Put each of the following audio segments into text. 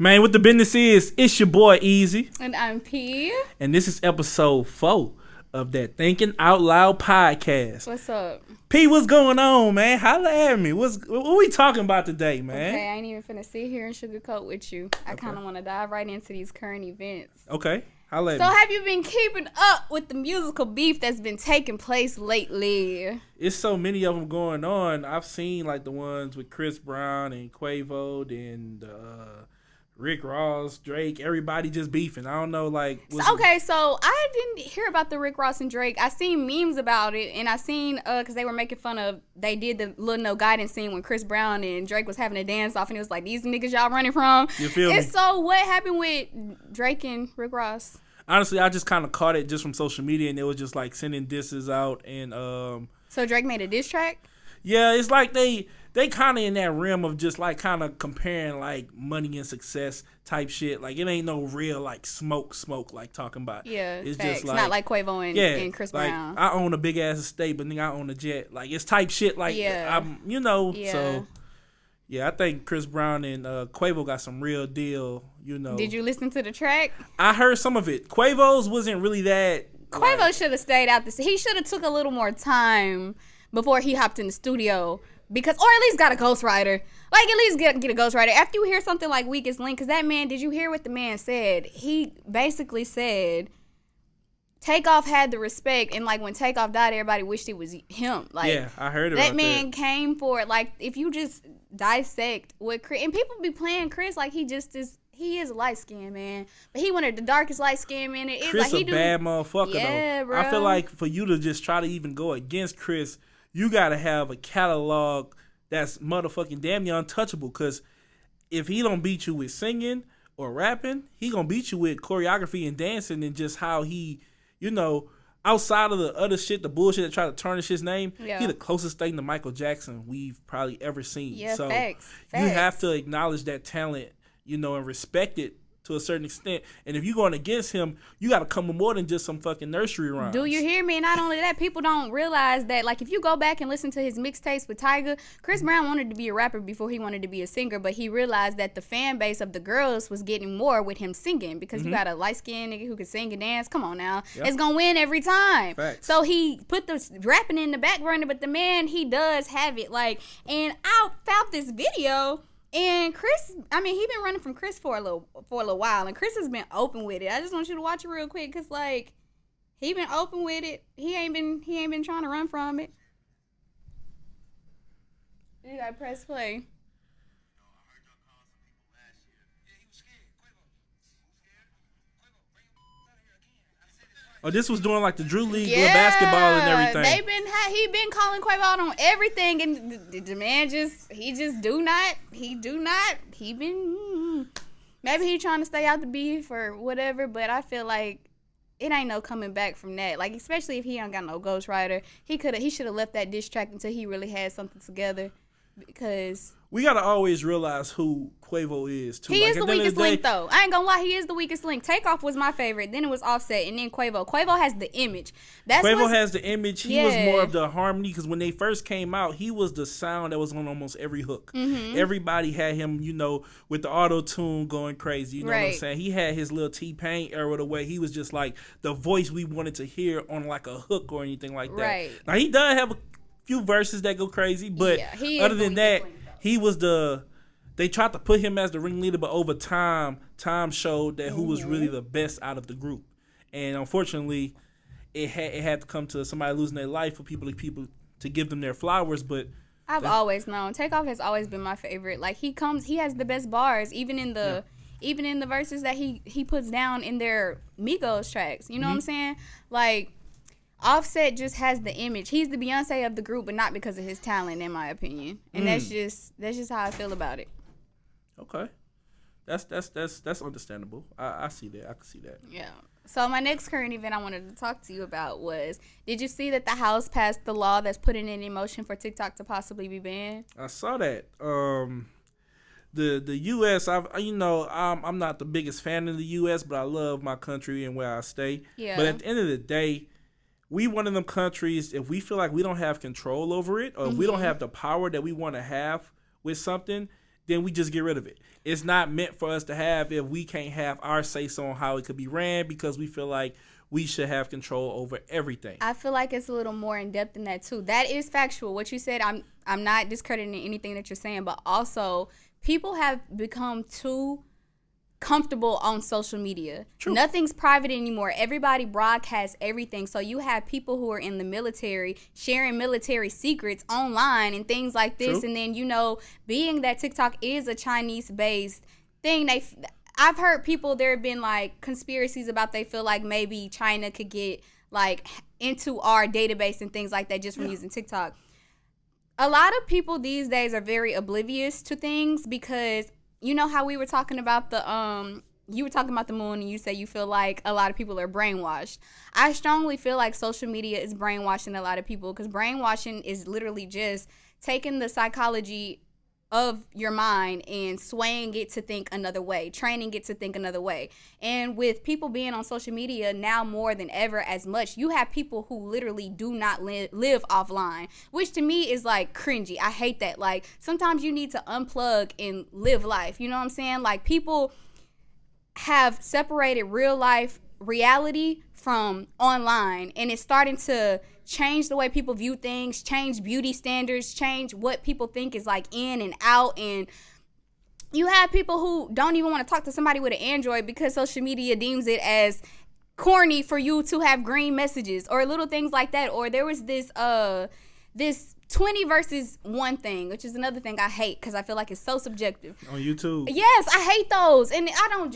Man, what the business is, it's your boy Easy. And I'm P. And this is episode 4 of that Thinking Out Loud podcast. What's up? P, what's going on, man? Holla at me. What we talking about today, man? Okay, I ain't even finna sit here and sugarcoat with you. I kind of want to dive right into these current events. Okay, holla at me. So have you been keeping up with the musical beef that's been taking place lately? It's so many of them going on. I've seen like the ones with Chris Brown and Quavo and Rick Ross, Drake, everybody just beefing. I don't know, like... So I didn't hear about the Rick Ross and Drake. I seen memes about it, and I seen, because they were making fun of, they did the Little No Guidance scene when Chris Brown and Drake was having a dance-off, and it was like, these niggas y'all running from. You feel me? And so what happened with Drake and Rick Ross? Honestly, I just kind of caught it just from social media, and it was just like sending disses out, and... So Drake made a diss track? Yeah, it's like they kind of in that realm of just like kind of comparing like money and success type shit. Like it ain't no real like smoke like talking about. Yeah, it's facts. just like not like Quavo and Chris like, Brown. I own a big ass estate, but nigga I own a jet. Like it's type shit. Like I'm, So yeah, I think Chris Brown and Quavo got some real deal. Did you listen to the track? I heard some of it. Quavo's wasn't really that. Quavo should have stayed out. He should have took a little more time before he hopped in the studio. Because, or at least got a ghostwriter. Like, at least get a ghostwriter. After you hear something like Weakest Link, because that man, did you hear what the man said? He basically said, Takeoff had the respect, and, like, when Takeoff died, everybody wished it was him. Like, yeah, I heard about that. That man came for it. Like, if you just dissect what Chris, and people be playing Chris like he just is, he is a light-skinned man, but he one of the darkest light-skinned men. Chris like, a bad motherfucker, yeah, though. bro. I feel like for you to just try to even go against Chris, you gotta have a catalog that's motherfucking damn near untouchable. Because if he don't beat you with singing or rapping, he gonna beat you with choreography and dancing and just how he, outside of the other shit, the bullshit that try to tarnish his name, he the closest thing to Michael Jackson we've probably ever seen. Yeah, so facts. You have to acknowledge that talent, and respect it to a certain extent. And if you're going against him, you got to come with more than just some fucking nursery rhymes. Do you hear me? And not only that, people don't realize that, like, if you go back and listen to his mixtapes with Tyga, Chris Brown wanted to be a rapper before he wanted to be a singer, but he realized that the fan base of the girls was getting more with him singing, because you got a light-skinned nigga who can sing and dance. Come on now. Yep. It's going to win every time. Facts. So he put the rapping in the back burner, but the man, he does have it. Like, and I found this video. And Chris, he been running from Chris for a little while, and Chris has been open with it. I just want you to watch it real quick, cause like, he been open with it. He ain't been trying to run from it. You gotta press play. Oh, this was doing like the Drew League with basketball and everything. He been calling Quavo out on everything, and the man maybe he trying to stay out the beef or whatever, but I feel like it ain't no coming back from that. Like, especially if he ain't got no ghostwriter, he should have left that diss track until he really had something together, because we gotta always realize who Quavo is too. He is the weakest link, though. I ain't gonna lie, he is the weakest link. Takeoff was my favorite, then it was Offset, and then Quavo. Quavo has the image. Quavo has the image. He was more of the harmony, because when they first came out, he was the sound that was on almost every hook. Mm-hmm. Everybody had him, with the auto tune going crazy. You know what I'm saying? He had his little T-Pain era, the way he was just like the voice we wanted to hear on like a hook or anything like that. Right. Now he does have a few verses that go crazy, but other than that, he was they tried to put him as the ringleader, but over time showed that who was really the best out of the group. And unfortunately, it had to come to somebody losing their life for people to give them their flowers. But I've always known Takeoff has always been my favorite. Like, he has the best bars, even in the verses that he puts down in their Migos tracks. You know what I'm saying? Like, Offset just has the image. He's the Beyonce of the group, but not because of his talent, in my opinion. And that's just how I feel about it. Okay, that's understandable. I see that. I can see that. Yeah. So my next current event I wanted to talk to you about was: did you see that the House passed the law that's putting it in motion for TikTok to possibly be banned? I saw that. The U.S. I'm not the biggest fan of the U.S., but I love my country and where I stay. Yeah. But at the end of the day, we one of them countries, if we feel like we don't have control over it, or if we don't have the power that we want to have with something, then we just get rid of it. It's not meant for us to have if we can't have our say-so on how it could be ran, because we feel like we should have control over everything. I feel like it's a little more in depth than that too. That is factual. What you said, I'm not discrediting anything that you're saying, but also people have become too comfortable on social media. True. Nothing's private anymore. Everybody broadcasts everything. So you have people who are in the military sharing military secrets online and things like this. True. And then, you know, being that TikTok is a Chinese-based thing, I've heard people, there have been like conspiracies about they feel like maybe China could get like into our database and things like that just from using TikTok. A lot of people these days are very oblivious to things because you know how we were talking about you were talking about the moon and you say you feel like a lot of people are brainwashed. I strongly feel like social media is brainwashing a lot of people because brainwashing is literally just taking the psychology of your mind and swaying it to think another way, training it to think another way. And with people being on social media now more than ever as much, you have people who literally do not live offline, which to me is like cringy. I hate that. Like sometimes you need to unplug and live life. You know what I'm saying? Like people have separated real life reality from online, and it's starting to change the way people view things, change beauty standards, change what people think is like in and out. And you have people who don't even want to talk to somebody with an Android because social media deems it as corny for you to have green messages or little things like that. Or there was this 20 versus 1 thing, which is another thing I hate because I feel like it's so subjective. On YouTube? Yes, I hate those. And I don't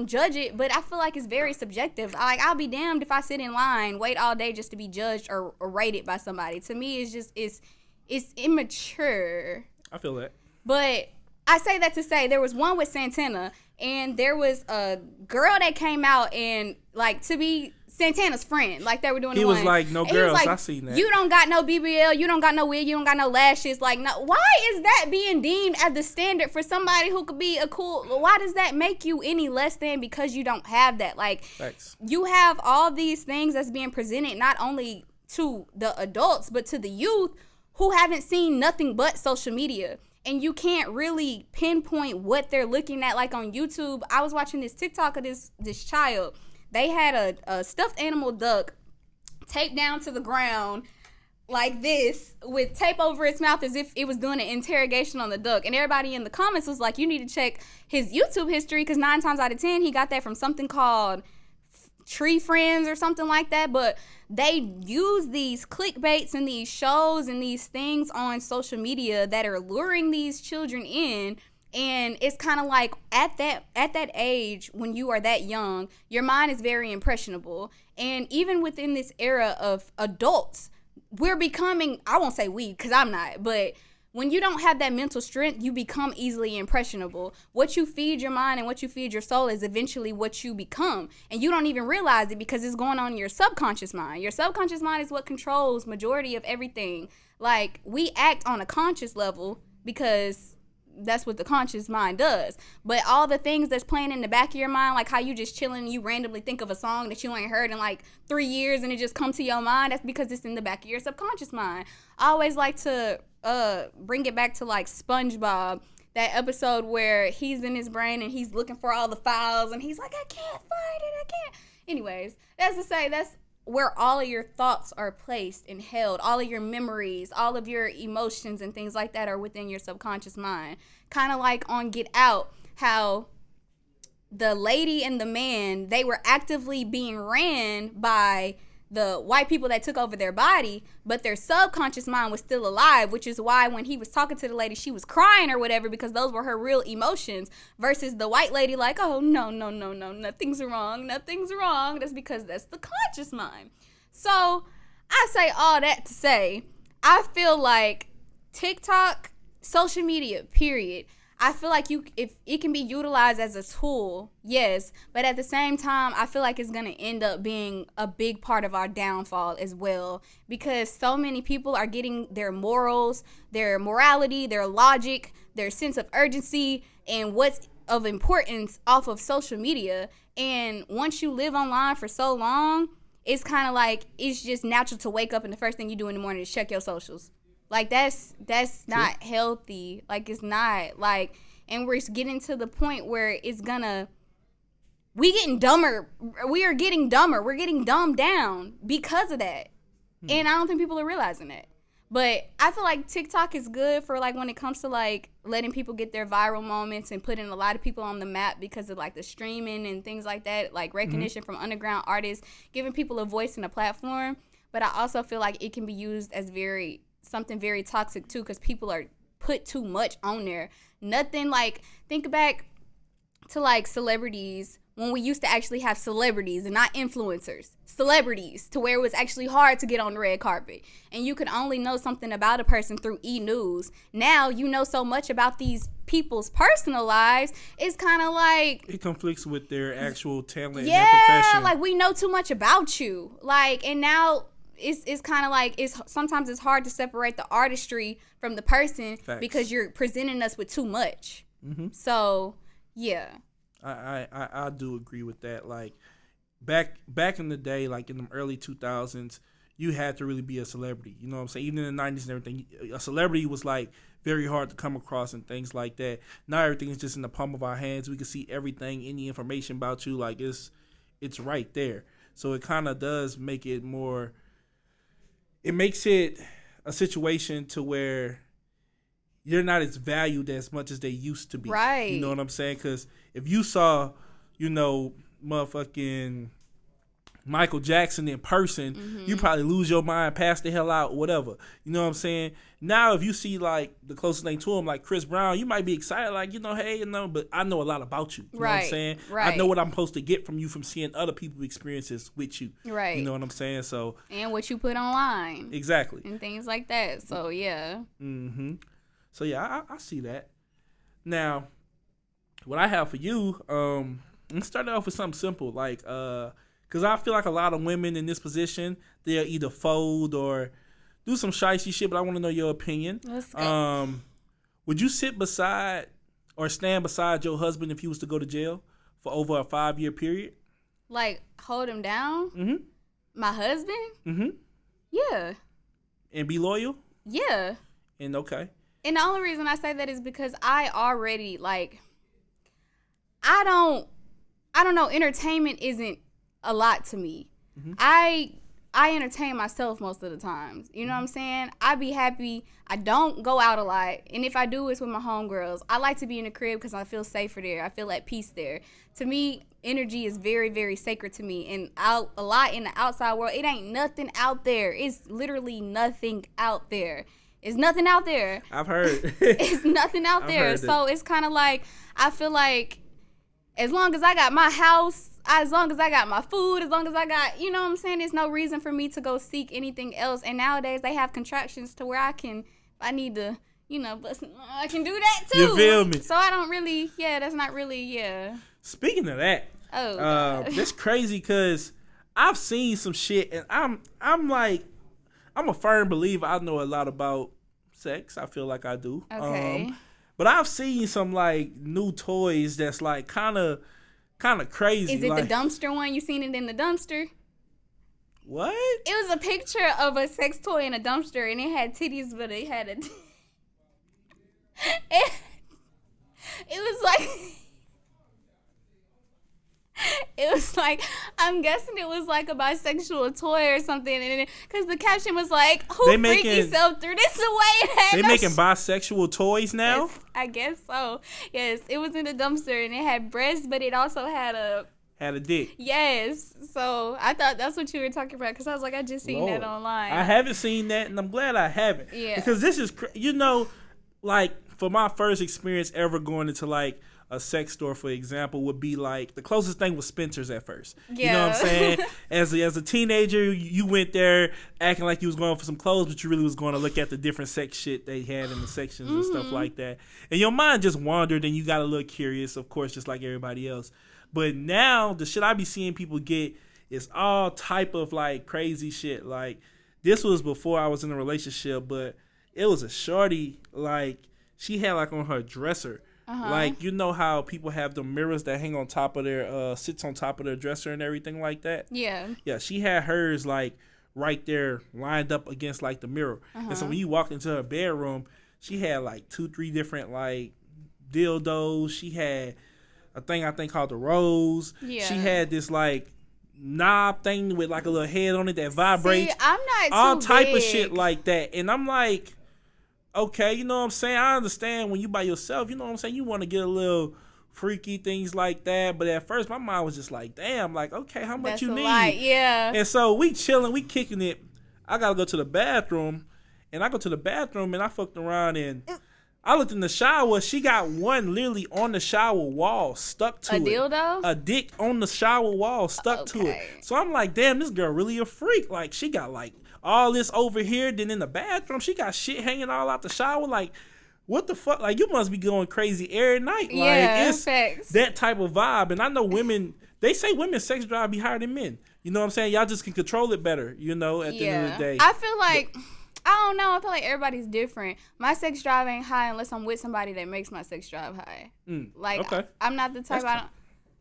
judge it, but I feel like it's very subjective. Like, I'll be damned if I sit in line, wait all day just to be judged or rated by somebody. To me, it's just, it's immature. I feel that. But I say that to say there was one with Santana, and there was a girl that came out and, like, to be Santana's friend, like they were doing. He was like, "No girls, like, I seen that. You don't got no BBL, you don't got no wig, you don't got no lashes. Like, no, why is that being deemed as the standard for somebody who could be a cool? Why does that make you any less than because you don't have that? Like, thanks. You have all these things that's being presented not only to the adults but to the youth who haven't seen nothing but social media, and you can't really pinpoint what they're looking at. Like on YouTube, I was watching this TikTok of this child. They had a stuffed animal duck taped down to the ground like this with tape over its mouth as if it was doing an interrogation on the duck. And everybody in the comments was like, you need to check his YouTube history because 9 times out of 10, he got that from something called Tree Friends or something like that. But they use these clickbaits and these shows and these things on social media that are luring these children in. And it's kind of like at that age, when you are that young, your mind is very impressionable. And even within this era of adults, we're becoming, I won't say we, because I'm not, but when you don't have that mental strength, you become easily impressionable. What you feed your mind and what you feed your soul is eventually what you become. And you don't even realize it because it's going on in your subconscious mind. Your subconscious mind is what controls majority of everything. Like, we act on a conscious level because that's what the conscious mind does. But all the things that's playing in the back of your mind, like how you just chilling and you randomly think of a song that you ain't heard in like 3 years and it just come to your mind, that's because it's in the back of your subconscious mind. I always like to bring it back to like SpongeBob, that episode where he's in his brain and he's looking for all the files and he's like, I can't find it, I can't. Anyways, that's to say that's where all of your thoughts are placed and held. All of your memories, all of your emotions and things like that are within your subconscious mind. Kind of like on Get Out, how the lady and the man, they were actively being ran by the white people that took over their body, but their subconscious mind was still alive, which is why when he was talking to the lady, she was crying or whatever because those were her real emotions, versus the white lady like, oh, no, nothing's wrong. That's because that's the conscious mind. So I say all that to say, I feel like TikTok, social media, period, I feel like if it can be utilized as a tool, yes, but at the same time, I feel like it's going to end up being a big part of our downfall as well, because so many people are getting their morals, their morality, their logic, their sense of urgency, and what's of importance off of social media. And once you live online for so long, it's kind of like it's just natural to wake up and the first thing you do in the morning is check your socials. Like that's not healthy. Like it's not like, and we're getting to the point where it's gonna. We getting dumber. We are getting dumber. We're getting dumbed down because of that. And I don't think people are realizing that. But I feel like TikTok is good for like when it comes to like letting people get their viral moments and putting a lot of people on the map because of like the streaming and things like that, like recognition from underground artists, giving people a voice and a platform. But I also feel like it can be used as something very toxic too, because people are put too much on there. Nothing like, think back to like celebrities when we used to actually have celebrities and not influencers, celebrities, to where it was actually hard to get on the red carpet. And you could only know something about a person through e-news. Now you know so much about these people's personal lives, it's kind of like... It conflicts with their actual talent and their profession. Yeah, like we know too much about you. Like, and now it's kind of like, sometimes it's hard to separate the artistry from the person. Facts. Because you're presenting us with too much. Mm-hmm. So, yeah. I do agree with that. Like back in the day, like in the early 2000s, you had to really be a celebrity. You know what I'm saying? Even in the 90s and everything, a celebrity was like very hard to come across and things like that. Now everything is just in the palm of our hands. We can see everything, any information about you, like it's right there. So it kind of does make it more. It makes it a situation to where you're not as valued as much as they used to be. Right. You know what I'm saying? Because if you saw, motherfucking Michael Jackson in person, you probably lose your mind, pass the hell out, whatever. You know what I'm saying? Now, if you see, like, the closest thing to him, like Chris Brown, you might be excited, like, hey, but I know a lot about you. You know what I'm saying? Right. I know what I'm supposed to get from you from seeing other people's experiences with you. Right. You know what I'm saying? So. And what you put online. Exactly. And things like that. So, yeah. Mm-hmm. So, yeah, I see that. Now, what I have for you, let's start off with something simple. Like, because I feel like a lot of women in this position, they'll either fold or do some shicey shit, but I want to know your opinion. Let's go. Would you sit beside or stand beside your husband if he was to go to jail for over a 5-year period? Like, hold him down? Mm-hmm. My husband? Mm-hmm. Yeah. And be loyal? Yeah. And okay. And the only reason I say that is because I already, like, I don't know, entertainment isn't a lot to me. Mm-hmm. I entertain myself most of the times. You know what I'm saying? I be happy. I don't go out a lot. And if I do, it's with my homegirls. I like to be in the crib because I feel safer there. I feel at peace there. To me, energy is very, very sacred to me. And a lot in the outside world, it ain't nothing out there. It's literally nothing out there. It's nothing out there. I've heard. It's nothing out there. So it's kind of like, I feel like as long as I got my house, as long as I got my food, as long as I got, you know what I'm saying, there's no reason for me to go seek anything else. And nowadays they have contractions to where I need to, but I can do that too. You feel me? So I don't really, that's not really, Speaking of that, that's crazy because I've seen some shit and I'm a firm believer. I know a lot about sex. I feel like I do. Okay. But I've seen some like new toys that's like kind of crazy. Is it the dumpster one? You seen it in the dumpster? What? It was a picture of a sex toy in a dumpster, and it had titties, but it had it was like. It was like, I'm guessing it was like a bisexual toy or something, and because the caption was like, "Who freaky self threw this away?" They making bisexual toys now? Yes, I guess so. Yes, it was in the dumpster, and it had breasts, but it also had a dick. Yes, so I thought that's what you were talking about, because I was like, I just seen that online. I haven't seen that, and I'm glad I haven't. Yeah, because this is, like for my first experience ever going into like a sex store, for example, would be like the closest thing was Spencer's at first. Yeah. You know what I'm saying? As a teenager, you went there acting like you was going for some clothes, but you really was going to look at the different sex shit they had in the sections and stuff like that. And your mind just wandered, and you got a little curious, of course, just like everybody else. But now the shit I be seeing people get is all type of like crazy shit. Like this was before I was in a relationship, but it was a shorty, like she had like on her dresser. Like, you know how people have the mirrors that hang on top of their, sits on top of their dresser and everything like that? Yeah. Yeah, she had hers, like, right there lined up against like the mirror. And so when you walked into her bedroom, she had like 2-3 different like dildos. She had a thing I think called the Rose. Yeah. She had this like knob thing with like a little head on it that vibrates. See, I'm not all too type big. of shit like that. And I'm like, okay, you know what I'm saying? I understand when you by yourself, you know what I'm saying? You want to get a little freaky things like that. But at first my mind was just like, damn, like, okay, how much you need? Lot, yeah. And so we chilling, we kicking it. I gotta go to the bathroom. And I go to the bathroom and I fucked around and I looked in the shower. She got one literally on the shower wall stuck to it. A dildo? A dick on the shower wall stuck to it. So I'm like, damn, this girl really a freak. Like, she got like all this over here. Then in the bathroom, she got shit hanging all out the shower. Like, what the fuck? Like, you must be going crazy every night. Like, yeah, it's facts. that type of vibe. And I know women, they say women's sex drive be higher than men. You know what I'm saying? Y'all just can control it better, you know, at the end of the day. I feel like... I don't know. I feel like everybody's different. My sex drive ain't high unless I'm with somebody that makes my sex drive high. Like, okay. I'm not the type.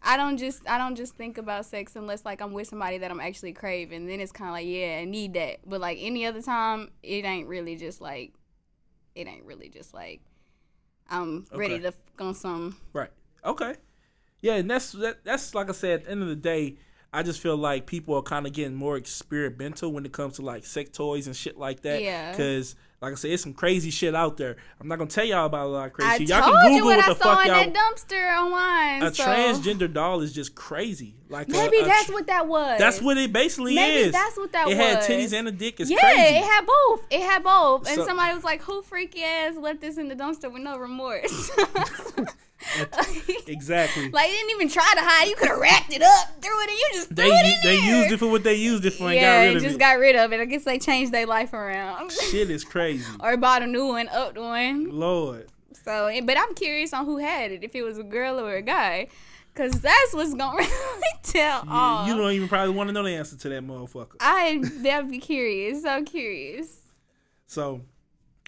I don't just think about sex unless like I'm with somebody that I'm actually craving. Then it's kind of like, yeah, I need that. But like any other time, it ain't really just like I'm ready to fuck on some. Right. Okay. Yeah, and that's like I said. At the end of the day, I just feel like people are kind of getting more experimental when it comes to like sex toys and shit like that. Yeah. Because like I said, it's some crazy shit out there. I'm not gonna tell y'all about a lot of crazy shit. Y'all can Google what the fuck y'all. I saw in that dumpster online. A transgender doll is just crazy. Like maybe that's what that was. That's what it basically is. Maybe that's what that was. It had titties and a dick. It's crazy. Yeah, it had both. It had both. And somebody was like, "Who freaky ass left this in the dumpster with no remorse?" Exactly. Like, you didn't even try to hide. You could have wrapped it up, threw it, and you just threw it in there. They used it for what they used it for and got rid of it. Yeah, just got rid of it. I guess they changed their life around. Shit is crazy. Or bought a new one, upped one. Lord. So, but I'm curious on who had it, if it was a girl or a guy. Because that's what's going to really tell all. You don't even probably want to know the answer to that motherfucker. That'd be curious. So curious. So...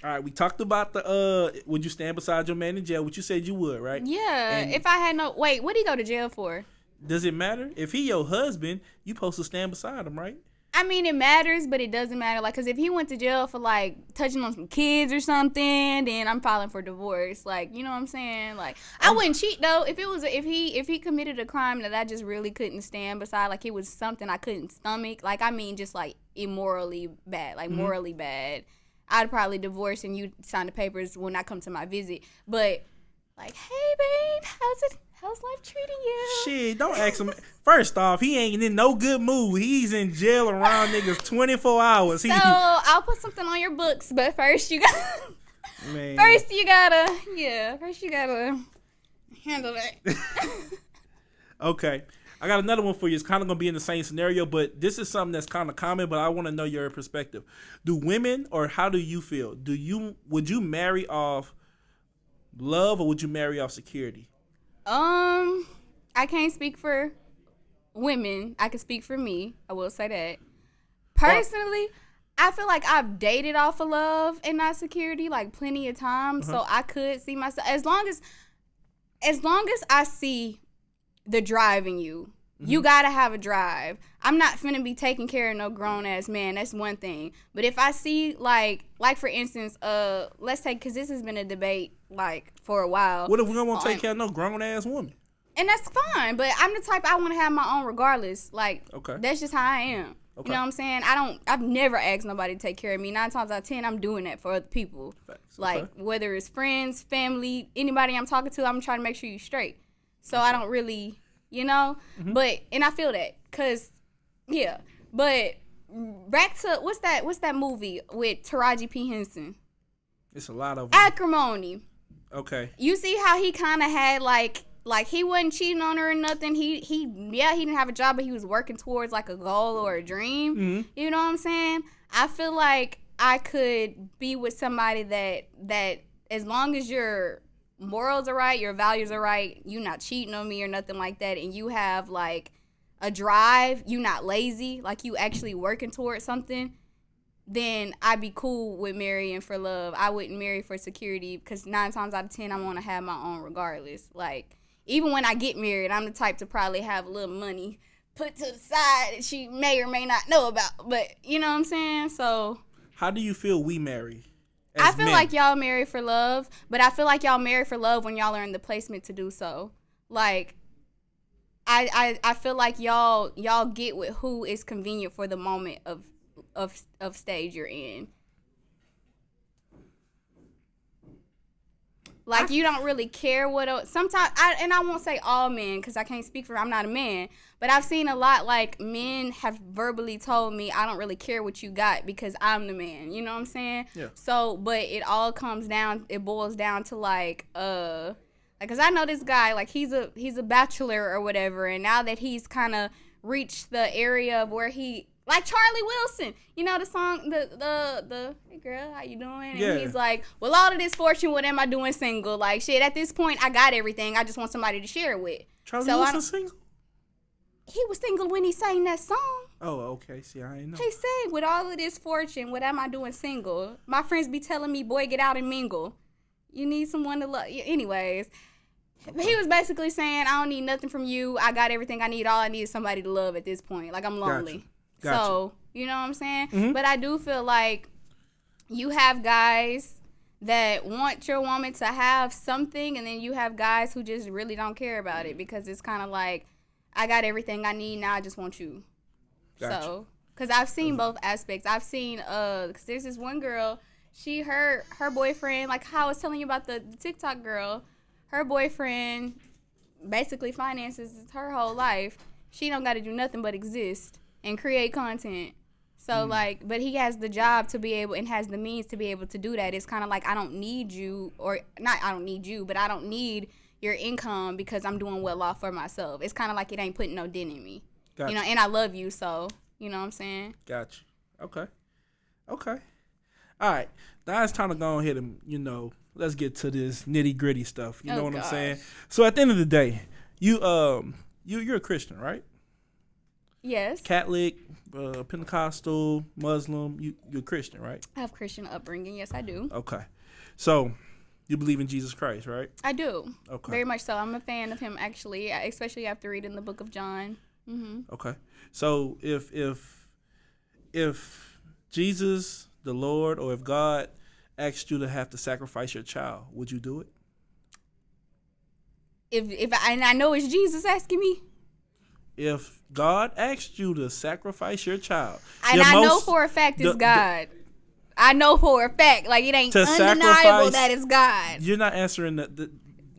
all right, we talked about the would you stand beside your man in jail, which you said you would, right? Yeah. And if I had wait, what did he go to jail for? Does it matter? If he your husband, you supposed to stand beside him, right? I mean, it matters, but it doesn't matter. Like, because if he went to jail for, like, touching on some kids or something, then I'm filing for divorce. Like, you know what I'm saying? Like, I wouldn't cheat, though. If he committed a crime that I just really couldn't stand beside, like, it was something I couldn't stomach. Like, I mean, just, like, immorally bad. Like, morally bad. I'd probably divorce and you sign the papers when I come to my visit. But, like, hey, babe, how's life treating you? Shit, don't ask him. First off, he ain't in no good mood. He's in jail around niggas 24 hours. So, I'll put something on your books, but first you gotta... Man. First you gotta handle that. Okay. I got another one for you. It's kind of going to be in the same scenario, but this is something that's kind of common, but I want to know your perspective. Do women, or how do you feel? Would you marry off love, or would you marry off security? I can't speak for women. I can speak for me. I will say that. Personally, I feel like I've dated off of love and not security like plenty of times, so I could see myself as long as I see the drive in you. You gotta have a drive. I'm not finna be taking care of no grown ass man. That's one thing. But if I see like for instance, let's take, because this has been a debate like for a while. What if we don't want to take care of no grown ass woman? And that's fine. But I'm the type, I want to have my own regardless. Like, that's just how I am. Okay. You know what I'm saying? I've never asked nobody to take care of me. 9 times out of 10, I'm doing that for other people. Facts. Like, whether it's friends, family, anybody I'm talking to, I'm trying to make sure you're straight. So I don't really, you know? But, and I feel that. Because, yeah. But back to, what's that movie with Taraji P. Henson? It's a lot of Acrimony. Okay. You see how he kind of had, like he wasn't cheating on her or nothing. He didn't have a job, but he was working towards like a goal or a dream. You know what I'm saying? I feel like I could be with somebody that as long as your morals are right, your values are right, you not cheating on me or nothing like that, and you have like a drive, you not lazy, like you actually working towards something, then I'd be cool with marrying for love. I wouldn't marry for security, because 9 times out of 10, I want to have my own regardless. Like, even when I get married, I'm the type to probably have a little money put to the side that she may or may not know about. But you know what I'm saying? So how do you feel we marry? I feel like y'all marry for love, but I feel like y'all marry for love when y'all are in the placement to do so. Like, I feel like y'all get with who is convenient for the moment of stage you're in. Like, you don't really care what sometimes I won't say all men because I can't speak for, I'm not a man, but I've seen a lot, like, men have verbally told me I don't really care what you got because I'm the man, you know what I'm saying? Yeah. So, but it all it boils down to like because I know this guy, like, he's a bachelor or whatever, and now that he's kind of reached the area of where he, like Charlie Wilson, you know the song, the hey girl, how you doing? And he's like, well, all of this fortune, what am I doing single? Like, shit, at this point, I got everything. I just want somebody to share it with. Charlie Wilson single? He was single when he sang that song. Oh, okay. See, I ain't know. He sang, with all of this fortune, what am I doing single? My friends be telling me, boy, get out and mingle. You need someone to love. Anyways, he was basically saying, I don't need nothing from you. I got everything I need. All I need is somebody to love at this point. Like, I'm lonely. Gotcha. So, you know what I'm saying? Mm-hmm. But I do feel like you have guys that want your woman to have something, and then you have guys who just really don't care about it because it's kind of like, I got everything I need, now I just want you. Gotcha. So, because I've seen both aspects. I've seen, because there's this one girl, her boyfriend, like how I was telling you about the TikTok girl, her boyfriend basically finances her whole life. She don't got to do nothing but exist and create content. So, like, but he has the job to be able and has the means to be able to do that. It's kind of like, I don't need you, or not I don't need you, but I don't need your income because I'm doing well off for myself. It's kind of like it ain't putting no dent in me. Gotcha. You know, and I love you, so, you know what I'm saying? Gotcha. Okay. All right. Now it's time to go ahead and, let's get to this nitty-gritty stuff. You know what I'm saying? So at the end of the day, you're a Christian, right? Yes. Catholic, Pentecostal, Muslim. You're a Christian, right? I have Christian upbringing. Yes, I do. Okay. So you believe in Jesus Christ, right? I do. Okay. Very much so. I'm a fan of him, actually, especially after reading the book of John. Mm-hmm. Okay. So if Jesus, the Lord, or if God asked you to have to sacrifice your child, would you do it? And I know it's Jesus asking me. If God asked you to sacrifice your child, and I know for a fact it's God. I know for a fact, like, it ain't undeniable that it's God. You're not answering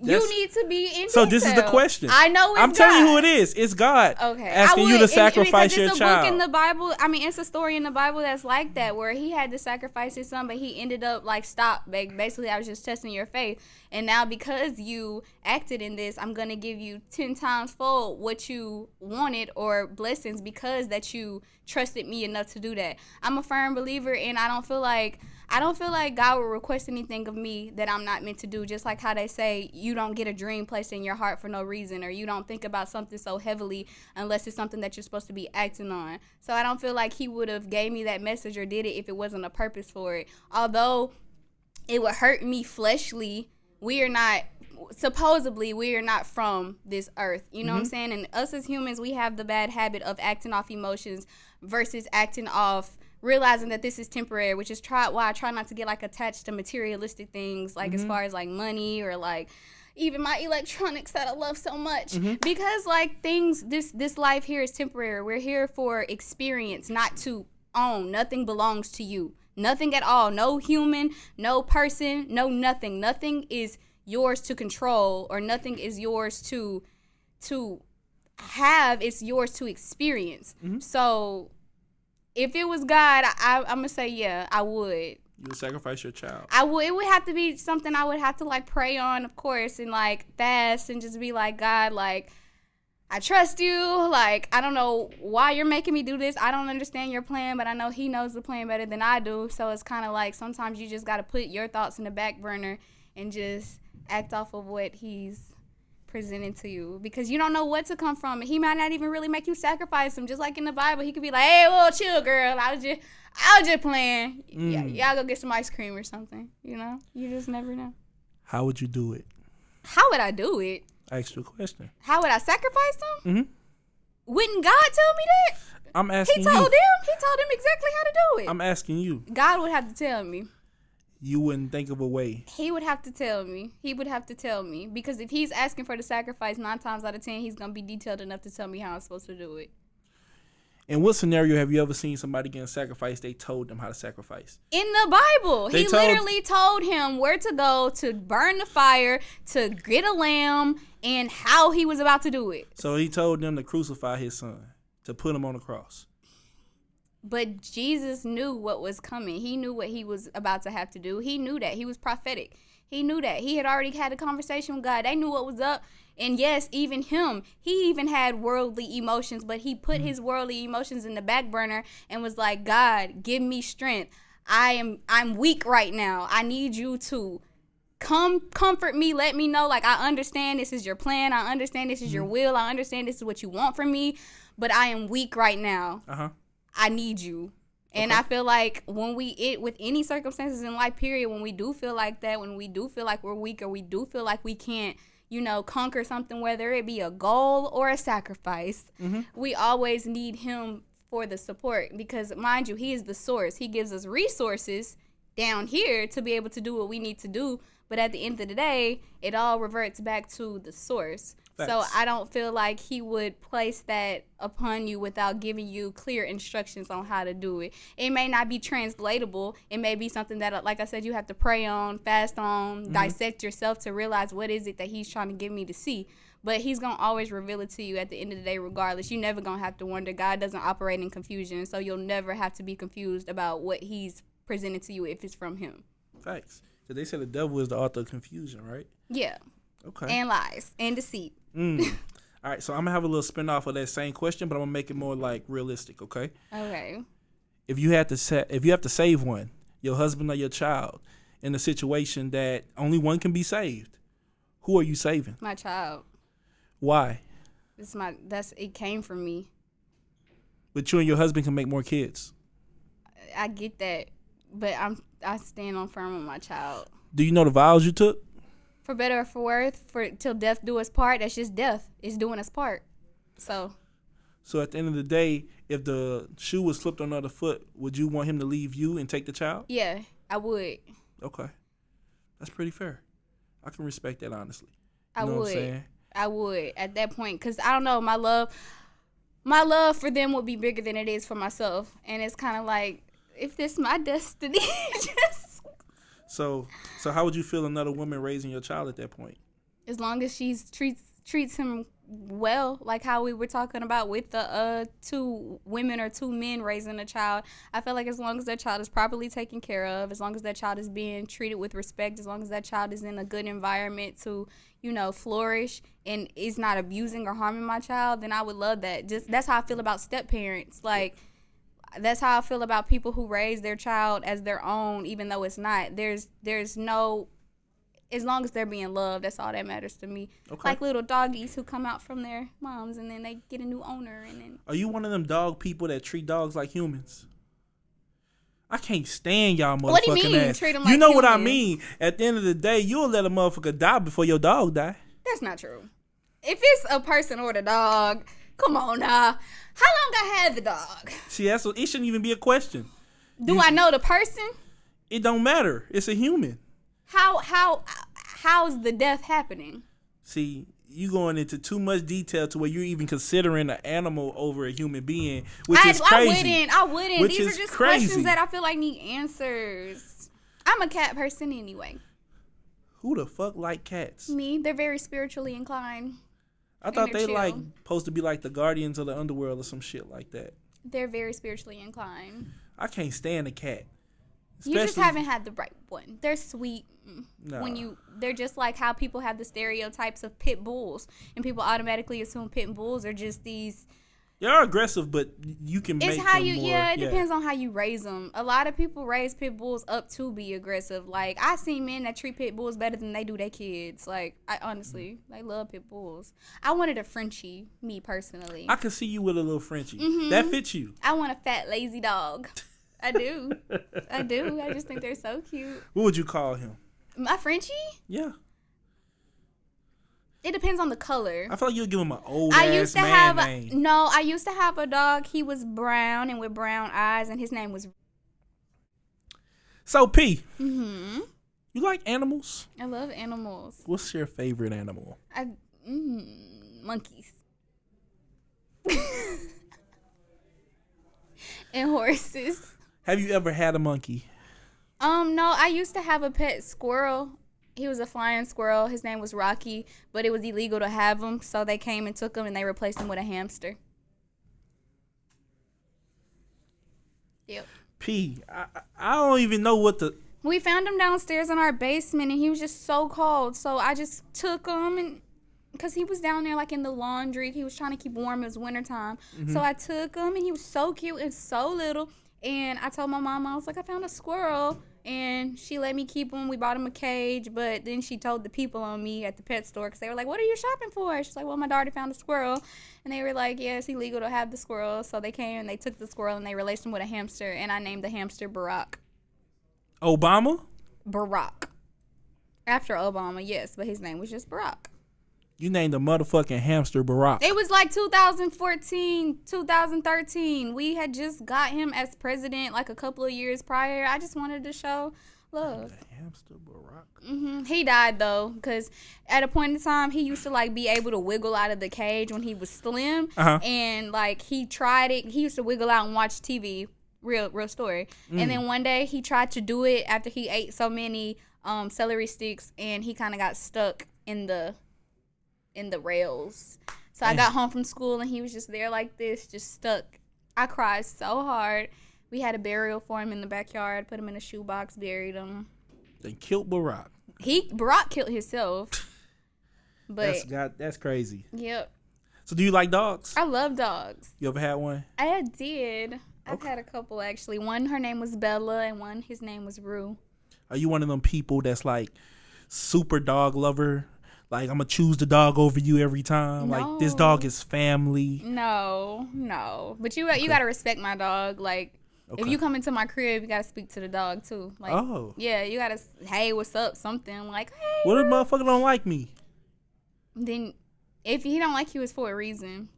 you need to be in detail. So this is the question. I know it's God. I'm telling you who it is. It's God. Okay. Asking you to sacrifice your child. It's a book in the Bible. I mean, it's a story in the Bible that's like that, where he had to sacrifice his son, but he ended up like, stop. Basically, I was just testing your faith. And now because you acted in this, I'm going to give you 10 times fold what you wanted, or blessings, because that you trusted me enough to do that. I'm a firm believer, and I don't feel like God will request anything of me that I'm not meant to do. Just like how they say you don't get a dream placed in your heart for no reason, or you don't think about something so heavily unless it's something that you're supposed to be acting on. So I don't feel like he would have gave me that message or did it if it wasn't a purpose for it. Although it would hurt me fleshly, we are not from this earth. You know what I'm saying? And us as humans, we have the bad habit of acting off emotions versus acting off realizing that this is temporary, which is why I try not to get like attached to materialistic things, like as far as like money or like even my electronics that I love so much, because like things, this life here is temporary. We're here for experience, not to own. Nothing belongs to you. Nothing at all. No human, no person, no nothing. Nothing is yours to control, or nothing is yours to have. It's yours to experience. So if it was God, I'm going to say, yeah, I would. You would sacrifice your child. I would. It would have to be something I would have to, like, pray on, of course, and, like, fast and just be like, God, like, I trust you. Like, I don't know why you're making me do this. I don't understand your plan, but I know he knows the plan better than I do. So it's kind of like sometimes you just got to put your thoughts in the back burner and just act off of what he's presented to you, because you don't know what to come from. He might not even really make you sacrifice him. Just like in the Bible, he could be like, hey, well, chill, girl. I was just playing. Yeah, y'all go get some ice cream or something. You know? You just never know. How would you do it? How would I do it? I asked you a question. How would I sacrifice him? Wouldn't God tell me that? I'm asking you. He told him exactly how to do it. I'm asking you. God would have to tell me. You wouldn't think of a way. He would have to tell me. Because if he's asking for the sacrifice, 9 times out of 10, he's going to be detailed enough to tell me how I'm supposed to do it. In what scenario have you ever seen somebody getting sacrificed? They told them how to sacrifice. In the Bible. He literally told him where to go to burn the fire, to get a lamb, and how he was about to do it. So he told them to crucify his son, to put him on the cross. But Jesus knew what was coming. He knew what he was about to have to do. He knew that. He was prophetic. He knew that. He had already had a conversation with God. They knew what was up. And yes, even him, he even had worldly emotions, but he put his worldly emotions in the back burner and was like, God, give me strength. I'm weak right now. I need you to come comfort me. Let me know, like, I understand this is your plan. I understand this is your will. I understand this is what you want from me, but I am weak right now. I need you. And I feel like when with any circumstances in life, period, when we do feel like that, when we do feel like we're weak or we do feel like we can't, conquer something, whether it be a goal or a sacrifice, we always need him for the support because, mind you, he is the source. He gives us resources down here to be able to do what we need to do. But at the end of the day, it all reverts back to the source. Facts. So I don't feel like he would place that upon you without giving you clear instructions on how to do it. It may not be translatable. It may be something that, like I said, you have to pray on, fast on, dissect yourself to realize what is it that he's trying to get me to see. But he's going to always reveal it to you at the end of the day regardless. You're never going to have to wonder. God doesn't operate in confusion, so you'll never have to be confused about what he's presented to you if it's from him. Thanks. So they said the devil is the author of confusion, right? Yeah. Okay. And lies and deceit. All right, so I'm gonna have a little spinoff of that same question, but I'm gonna make it more like realistic. Okay. Okay. If you have to save one, your husband or your child, in a situation that only one can be saved, who are you saving? My child. Why? It came from me. But you and your husband can make more kids. I get that, but I stand on firm with my child. Do you know the vows you took? For better or for worse, for till death do us part. That's just death. It's doing us part. So at the end of the day, if the shoe was flipped on the other foot, would you want him to leave you and take the child? Yeah, I would. Okay, that's pretty fair. I can respect that, honestly. I would. What I'm saying? I would at that point, because I don't know, my love for them would be bigger than it is for myself, and it's kind of like, if this my destiny, just. So how would you feel another woman raising your child at that point? As long as she treats him well, like how we were talking about with the 2 women or 2 men raising a child, I feel like as long as that child is properly taken care of, as long as that child is being treated with respect, as long as that child is in a good environment to, flourish and is not abusing or harming my child, then I would love that. Just that's how I feel about step parents. Like, that's how I feel about people who raise their child as their own, even though it's not. There's no, as long as they're being loved, that's all that matters to me. Okay. Like little doggies who come out from their moms and then they get a new owner. And then. Are you one of them dog people that treat dogs like humans? I can't stand y'all motherfucking What do you mean? ass. Treat them like you know humans? What I mean? At the end of the day, you'll let a motherfucker die before your dog die. That's not true. If it's a person or the dog, come on now. How long I had the dog? See, it shouldn't even be a question. I know the person? It don't matter. It's a human. How's the death happening? See, you going into too much detail to where you're even considering an animal over a human being, which is crazy. I wouldn't. Which These are just crazy. Questions that I feel like need answers. I'm a cat person anyway. Who the fuck like cats? Me. They're very spiritually inclined. I thought they supposed to be like the guardians of the underworld or some shit like that. They're very spiritually inclined. I can't stand a cat. You just haven't had the right one. They're sweet. Nah. They're just like how people have the stereotypes of pit bulls, and people automatically assume pit bulls are just these. They're aggressive, but you can make them more. It depends on how you raise them. A lot of people raise pit bulls up to be aggressive. Like, I see men that treat pit bulls better than they do their kids. Like, I honestly, they love pit bulls. I wanted a Frenchie, me personally. I could see you with a little Frenchie. Mm-hmm. That fits you. I want a fat, lazy dog. I do. I do. I just think they're so cute. What would you call him? My Frenchie? Yeah. It depends on the color. I feel like you'll give him an old ass man name. No, I used to have a dog. He was brown and with brown eyes, and his name was. So P. Mm-hmm. You like animals? I love animals. What's your favorite animal? Monkeys. And horses. Have you ever had a monkey? No, I used to have a pet squirrel. He was a flying squirrel. His name was Rocky, but it was illegal to have him, so they came and took him, and they replaced him with a hamster. Yep. P, I don't even know what the... We found him downstairs in our basement, and he was just so cold, so I just took him, and because he was down there, like, in the laundry. He was trying to keep warm. It was wintertime. Mm-hmm. So I took him, and he was so cute and so little, and I told my mom, I was like, I found a squirrel. And she let me keep him. We bought him a cage, but then she told the people on me at the pet store because they were like, what are you shopping for? She's like, well, my daughter found a squirrel. And they were like, yeah, it's illegal to have the squirrel. So they came and they took the squirrel and they replaced him with a hamster. And I named the hamster Barack. Obama? Barack. After Obama, yes, but his name was just Barack. You named the motherfucking hamster Barack. It was like 2014, 2013. We had just got him as president like a couple of years prior. I just wanted to show love. The hamster Barack. Mm-hmm. He died, though, because at a point in time, he used to, like, be able to wiggle out of the cage when he was slim. Uh-huh. And, like, he tried it. He used to wiggle out and watch TV. Real story. And then one day, he tried to do it after he ate so many celery sticks, and he kind of got stuck in the rails. So I got home from school and he was just there like this, just stuck. I cried so hard. We had a burial for him in the backyard, put him in a shoebox, buried him. They killed Barack. Barack killed himself. But that's crazy. Yep. So do you like dogs? I love dogs. You ever had one? I did. I've had a couple actually. One, her name was Bella, and one, his name was Rue. Are you one of them people that's like super dog lover? Like, I'm going to choose the dog over you every time. No. Like, this dog is family. No. But you got to respect my dog. Like, if you come into my crib, you got to speak to the dog, too. Like, yeah, you got to, hey, what's up, something. Like, hey. What if motherfucker don't like me? Then, if he don't like you, it's for a reason.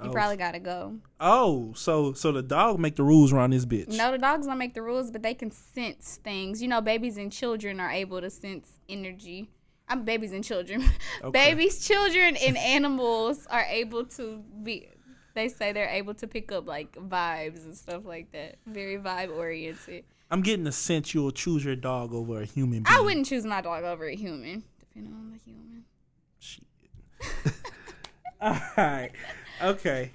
You probably got to go. Oh, so the dog make the rules around this bitch. No, the dogs don't make the rules, but they can sense things. You know, babies and children are able to sense energy. I'm babies and children. Okay. Babies, children, and animals are able to be. They say they're able to pick up like vibes and stuff like that. Very vibe oriented. I'm getting the sense you'll choose your dog over a human being. I wouldn't choose my dog over a human, depending on the human. Shit. All right. Okay.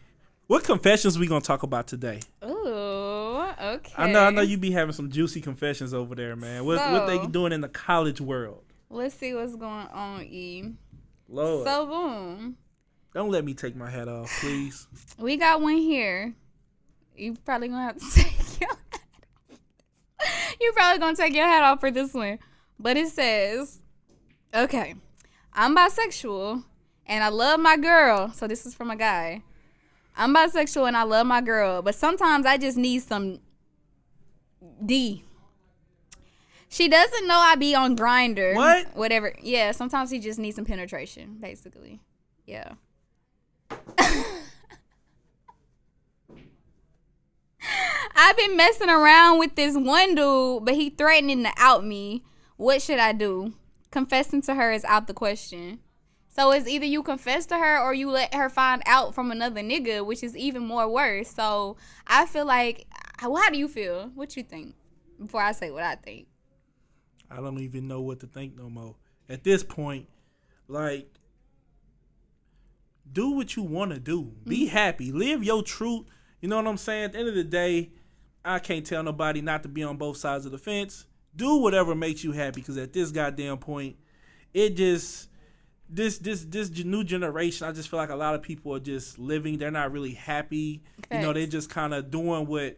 What confessions we gonna talk about today? Ooh, okay. I know you be having some juicy confessions over there, man. What they doing in the college world? Let's see what's going on, E. Lord. So, boom. Don't let me take my hat off, please. We got one here. You probably gonna have to take your hat off. You're probably gonna take your hat off for this one. But it says, okay, I'm bisexual and I love my girl. So this is from a guy. I'm bisexual and I love my girl, but sometimes I just need some D. She doesn't know I be on Grindr. What? Whatever. Yeah, sometimes he just needs some penetration, basically. Yeah. I've been messing around with this one dude, but he threatening to out me. What should I do? Confessing to her is out the question. So it's either you confess to her or you let her find out from another nigga, which is even more worse. So I feel like, how do you feel? What you think? Before I say what I think. I don't even know what to think no more. At this point, like, do what you want to do. Be happy. Live your truth. You know what I'm saying? At the end of the day, I can't tell nobody not to be on both sides of the fence. Do whatever makes you happy, because at this goddamn point, it just, this new generation, I just feel like a lot of people are just living. They're not really happy. Thanks. You know, they're just kind of doing what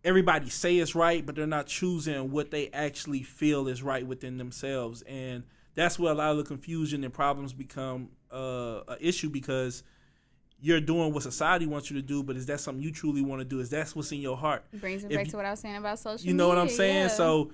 everybody say is right, but they're not choosing what they actually feel is right within themselves. And that's where a lot of the confusion and problems become an issue, because you're doing what society wants you to do, but is that something you truly want to do? Is that what's in your heart? Brings me back to what I was saying about social media. You know what I'm saying? Yeah. So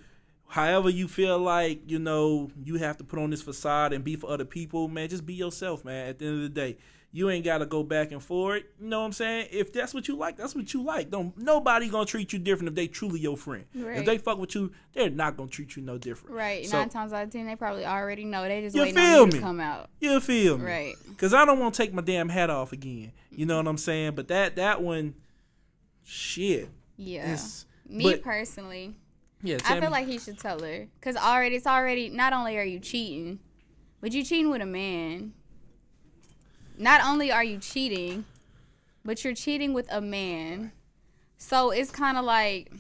however you feel like, you know, you have to put on this facade and be for other people, man, just be yourself, man. At the end of the day, you ain't got to go back and forth. You know what I'm saying? If that's what you like, that's what you like. Nobody going to treat you different if they truly your friend. Right. If they fuck with you, they're not going to treat you no different. Right. So, 9 times out of 10, they probably already know. They just waiting on you to come out. You feel me? Right. Because I don't want to take my damn hat off again. You know what I'm saying? But that one, shit. Yeah. Personally, yeah, I feel like he should tell her. Because it's already, not only are you cheating, but you cheating with a man. Not only are you cheating, but you're cheating with a man. So it's kind of like,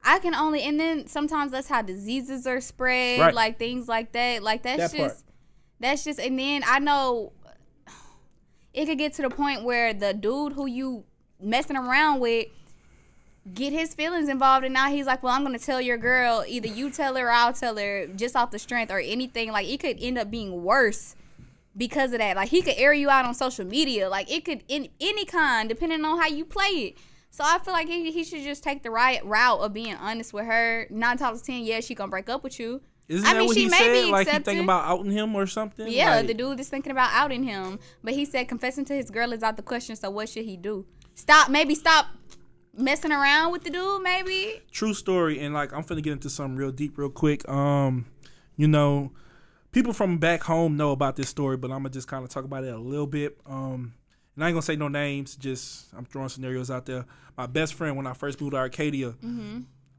and then sometimes that's how diseases are spread, right. like things like that. Like that's just, and then I know it could get to the point where the dude who you messing around with get his feelings involved, and now he's like, well, I'm going to tell your girl, either you tell her or I'll tell her, just off the strength or anything. Like, it could end up being worse because of that. Like, he could air you out on social media. Like, it could, in any kind, depending on how you play it. So I feel like he should just take the right route of being honest with her. 9 times out of 10, yeah, she gonna break up with you. Isn't that what he said? Like, he thinking about outing him or something? Yeah, like, the dude is thinking about outing him. But he said confessing to his girl is out the question, so what should he do? Stop messing around with the dude, maybe. True story. And, like, I'm finna get into something real deep real quick. You know, people from back home know about this story, but I'm gonna just kind of talk about it a little bit. And I ain't gonna say no names, just I'm throwing scenarios out there. My best friend, when I first moved to Arcadia,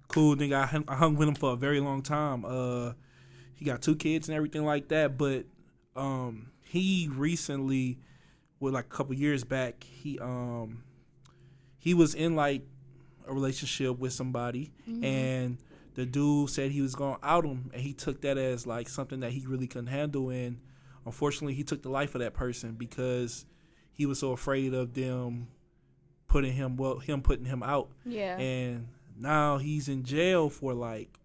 cool nigga, I hung with him for a very long time. He got 2 kids and everything like that, but he recently, well, like a couple years back, he was in like a relationship with somebody, and the dude said he was gonna out him, and he took that as like something that he really couldn't handle, and unfortunately he took the life of that person because he was so afraid of them putting him out. Yeah. And now he's in jail for like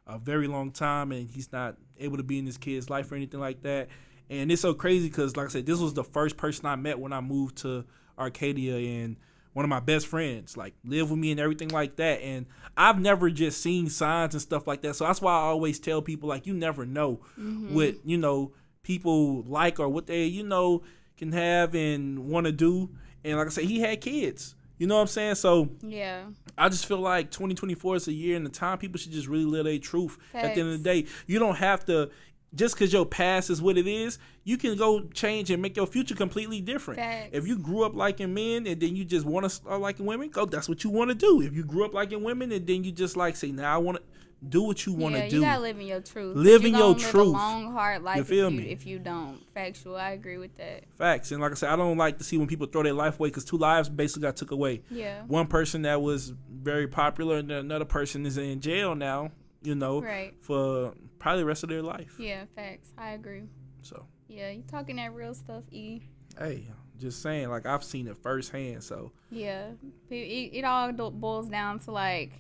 a very long time, and he's not able to be in his kid's life or anything like that. And it's so crazy because, like I said, this was the first person I met when I moved to Arcadia, and one of my best friends, like, lived with me and everything like that. And I've never just seen signs and stuff like that. So that's why I always tell people, like, you never know what, you know, people like or what they, you know, can have and want to do. And like I said, he had kids. You know what I'm saying? So yeah, I just feel like 2024 is a year and the time people should just really live their truth. Thanks. At the end of the day, you don't have to, just because your past is what it is, you can go change and make your future completely different. Thanks. If you grew up liking men and then you just want to start liking women, go, that's what you want to do. If you grew up liking women and then you just like say, now I want to do what you want to do. You gotta live in your truth. Live in your truth. truth. A long, hard life. You feel me? If you don't. Factual. I agree with that. Facts. And like I said, I don't like to see when people throw their life away because 2 lives basically got took away. Yeah. One person that was very popular and another person is in jail now, you know, right, for probably the rest of their life. Yeah, facts. I agree. So. Yeah, you talking that real stuff, E. Hey, just saying, like, I've seen it firsthand, so. Yeah. It all boils down to, like,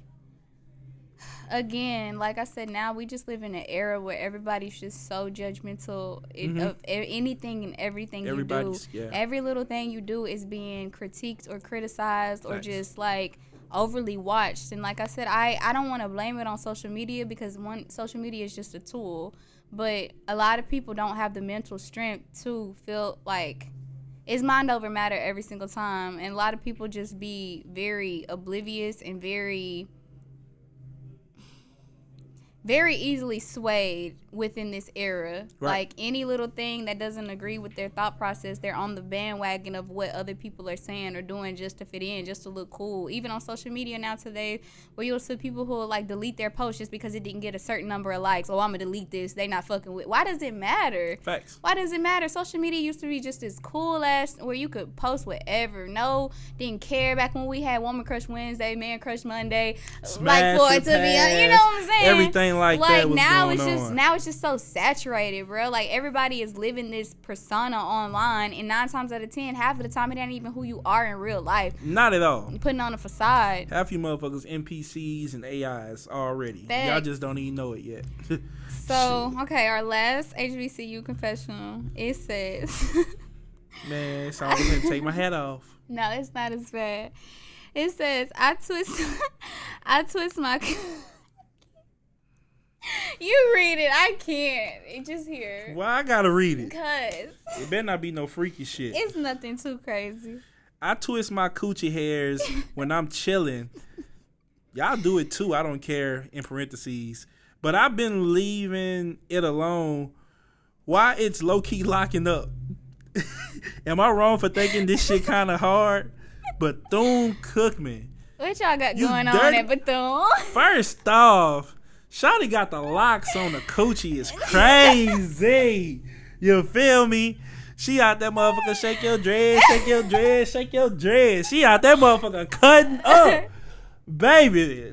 again, like I said, now we just live in an era where everybody's just so judgmental of anything and everything you do. Yeah. Every little thing you do is being critiqued or criticized or just like overly watched. And like I said, I don't want to blame it on social media because social media is just a tool. But a lot of people don't have the mental strength to feel like it's mind over matter every single time. And a lot of people just be very oblivious and very easily swayed within this era. Right. Like any little thing that doesn't agree with their thought process, they're on the bandwagon of what other people are saying or doing just to fit in, just to look cool. Even on social media now today, where you'll see people who will like delete their post just because it didn't get a certain number of likes. Oh, I'm gonna delete this. They not fucking with. Why does it matter? Facts. Why does it matter? Social media used to be just this cool ass where you could post whatever. No, didn't care. Back when we had Woman Crush Wednesday, Man Crush Monday, Smash like for it to be, you know what I'm saying? Everything like that was now going it's just so saturated, bro. Like everybody is living this persona online, and 9 times out of 10, half of the time it ain't even who you are in real life. Not at all. Putting on a facade. Half you motherfuckers NPCs and AIs already. Facts. Y'all just don't even know it yet. So, okay, our last HBCU confessional, it says... Man, it sounds like I'm gonna take my hat off. No, it's not as bad. It says, I twist my... You read it. I can't. It just here. Well, I gotta read it. Cause it better not be no freaky shit. It's nothing too crazy. I twist my coochie hairs when I'm chilling. Y'all do it too. I don't care. In parentheses, but I've been leaving it alone. Why it's low key locking up? Am I wrong for thinking this shit kind of hard? Bethune-Cookman. What y'all got going on at Bethune? First off, Shawty got the locks on the coochie. It's crazy. You feel me? She out that motherfucker, shake your dread, shake your dread, shake your dread. She out that motherfucker cutting up. Baby,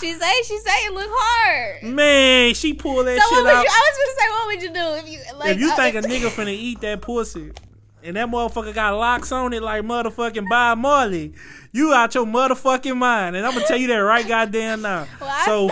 she say it look hard. Man, she pulled that shit out. I was gonna say, what would you do if you think a nigga finna eat that pussy and that motherfucker got locks on it like motherfucking Bob Marley, you out your motherfucking mind. And I'm gonna tell you that right goddamn now. So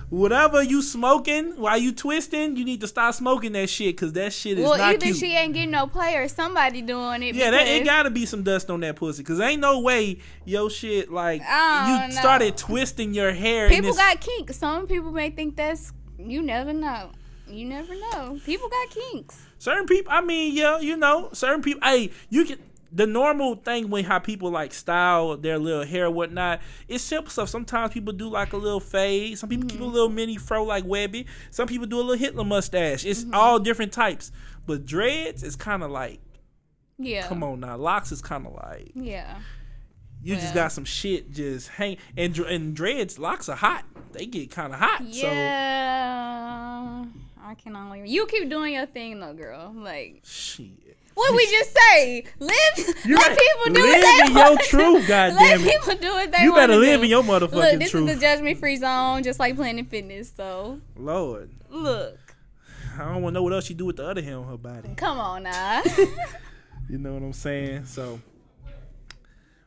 whatever you smoking while you twisting, you need to stop smoking that shit, because that shit is not cute. Either she ain't getting no play or somebody doing it. Yeah, it gotta be some dust on that pussy, because ain't no way your shit, like, you started twisting your hair. People got kinks. Some people may think that's, you never know. You never know. People got kinks. Certain people, I mean, yeah, you know, certain people, hey, you can, the normal thing when how people like style their little hair and whatnot, it's simple stuff. Sometimes people do like a little fade. Some people keep a little mini fro like Webby. Some people do a little Hitler mustache. It's all different types. But dreads is kind of like, yeah. Come on now. Locks is kind of like, yeah. You just got some shit just hang. And dreads, locks are hot. They get kind of hot. Yeah. So I can only. You keep doing your thing though, girl. Like, shit. What we just say? Let people do what they want. Live in your truth, goddamn it. Let people do what they want. You better live in your motherfucking truth. Look, this is the judgment-free zone, just like Planet Fitness. So, Lord, look. I don't want to know what else she do with the other hair on her body. Come on now. You know what I'm saying? So,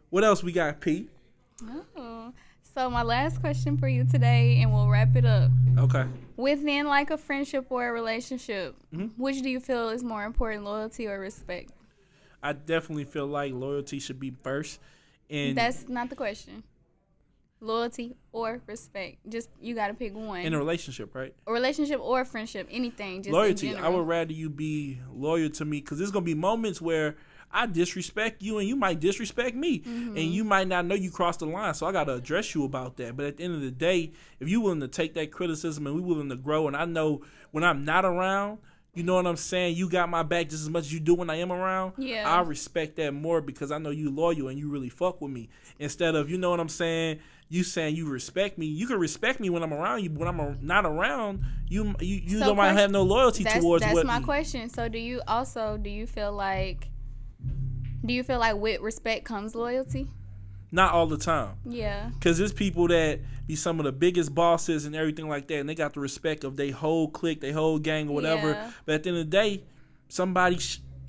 what else we got, Pete? Oh. So my last question for you today, and we'll wrap it up. Okay. Within like a friendship or a relationship, which do you feel is more important, loyalty or respect? I definitely feel like loyalty should be first. And that's not the question. Loyalty or respect. Just, you got to pick one. In a relationship, right? A relationship or a friendship, anything. Just loyalty. I would rather you be loyal to me, because there's going to be moments where I disrespect you and you might disrespect me. And you might not know you crossed the line, so I got to address you about that. But at the end of the day, if you willing to take that criticism and we willing to grow, and I know when I'm not around, you know what I'm saying, you got my back just as much as you do when I am around, I respect that more, because I know you loyal and you really fuck with me. Instead of, you know what I'm saying, you saying you respect me. You can respect me when I'm around you, but when I'm not around, you so don't might have no loyalty towards that's what my question. So do you feel like with respect comes loyalty? Not all the time. Yeah. Because there's people that be some of the biggest bosses and everything like that, and they got the respect of their whole clique, their whole gang or whatever. Yeah. But at the end of the day, somebody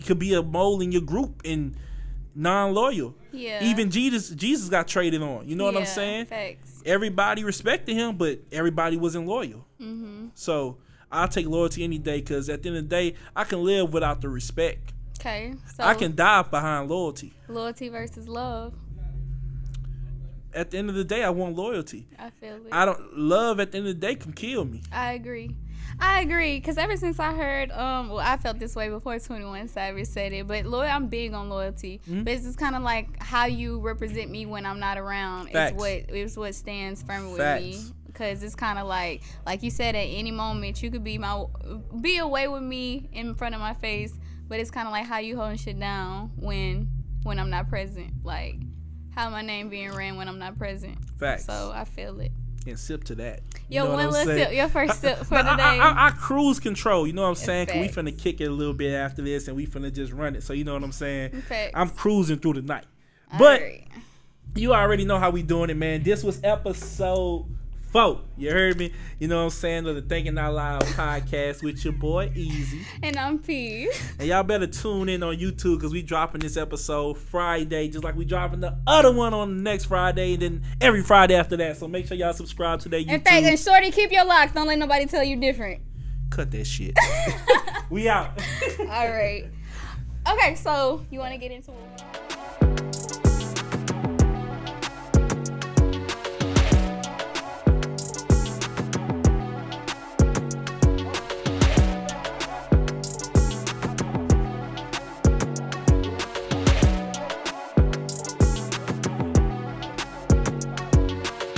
could be a mole in your group and non-loyal. Yeah. Even Jesus got traded on. You know what I'm saying? Facts. Everybody respected him, but everybody wasn't loyal. So I'll take loyalty any day, because at the end of the day, I can live without the respect. Okay. So I can die behind loyalty. Loyalty versus love. At the end of the day, I want loyalty. I feel it. Love at the end of the day can kill me. I agree. Because ever since I heard, I felt this way before 21 Savage said it, but I'm big on loyalty. But it's just kind of like how you represent me when I'm not around is what stands firm with me. Because it's kind of like you said, at any moment you could be away with me in front of my face, but it's kind of like how you holding shit down when I'm not present. Like, how my name being ran when I'm not present. Facts. So I feel it. And sip to that. Your first sip for today. I cruise control. You know what I'm saying? Because we finna kick it a little bit after this, and we finna just run it. So you know what I'm saying? Facts. I'm cruising through the night. But you already know how we doing it, man. This was episode 4. You heard me? You know what I'm saying? Of the Thinking Out Loud podcast with your boy Easy. And I'm P. And y'all better tune in on YouTube, because we dropping this episode Friday, just like we dropping the other one on the next Friday, and then every Friday after that. So make sure y'all subscribe to that YouTube. In fact, and shorty, keep your locks. Don't let nobody tell you different. Cut that shit. We out. All right. Okay, so you want to get into it?